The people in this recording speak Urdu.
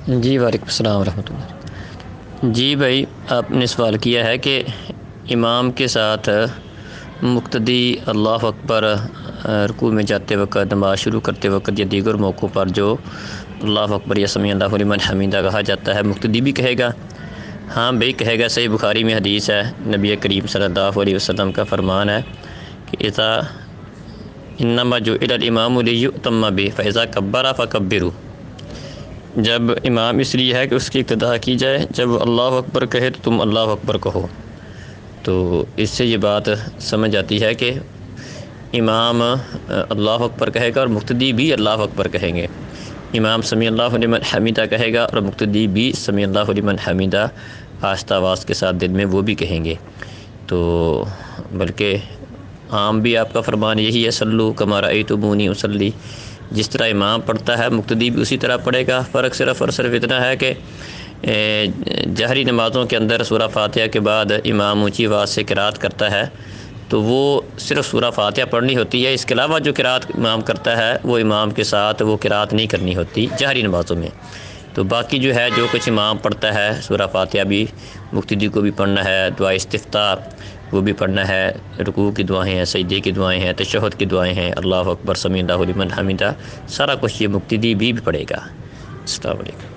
جی وعلیکم السلام ورحمۃ اللہ۔ جی بھائی، آپ نے سوال کیا ہے کہ امام کے ساتھ مقتدی اللہ اکبر رکوع میں جاتے وقت، نماز شروع کرتے وقت یا دیگر موقعوں پر جو اللہ اکبر یا سمیع اللہ لمن حمیدہ کہا جاتا ہے، مقتدی بھی کہے گا؟ ہاں بھائی کہے گا۔ صحیح بخاری میں حدیث ہے، نبی کریم صلی اللہ علیہ وسلم کا فرمان ہے کہ اذا انما جعل الامام لیؤتم بہ فاذا کبر فکبروا۔ جب امام اس لیے ہے کہ اس کی اقتداء کی جائے، جب اللہ اکبر کہے تو تم اللہ اکبر کہو۔ تو اس سے یہ بات سمجھ آتی ہے کہ امام اللہ اکبر کہے گا اور مقتدی بھی اللہ اکبر کہیں گے۔ امام سمیع اللہ لمن حمیدہ کہے گا اور مقتدی بھی سمیع اللہ لمن حمیدہ آہستہ آواز کے ساتھ دل میں وہ بھی کہیں گے۔ تو بلکہ عام بھی آپ کا فرمان یہی ہے، صلو کما رأیتمونی اصلی۔ جس طرح امام پڑھتا ہے مقتدی بھی اسی طرح پڑھے گا۔ فرق صرف اور صرف اتنا ہے کہ جہری نمازوں کے اندر سورہ فاتحہ کے بعد امام اونچی آواز سے قرات کرتا ہے تو وہ صرف سورہ فاتحہ پڑھنی ہوتی ہے۔ اس کے علاوہ جو قرات امام کرتا ہے وہ امام کے ساتھ وہ قرات نہیں کرنی ہوتی جہری نمازوں میں۔ تو باقی جو ہے جو کچھ امام پڑھتا ہے، سورہ فاتحہ بھی مقتدی کو بھی پڑھنا ہے، دعا استفتاح وہ بھی پڑھنا ہے، رکوع کی دعائیں ہیں، سجدے کی دعائیں ہیں، تشہد کی دعائیں ہیں، اللہ اکبر سمیع اللہ لمن حمیدہ، سارا کچھ یہ مقتدی بھی پڑھے گا۔ السلام علیکم۔